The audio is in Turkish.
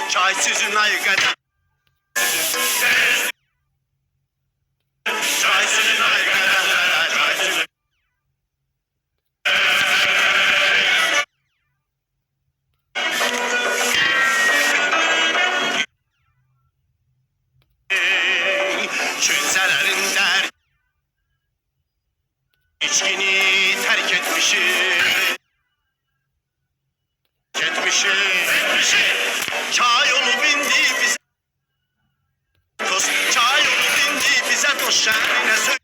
çay süzün ay kadar. Çay süzün ay kadar, çay süzün. Kimselerin der içkini terk etmişim. Çay yolu bindi bize. Çay yolu bindi bize dost şehrine.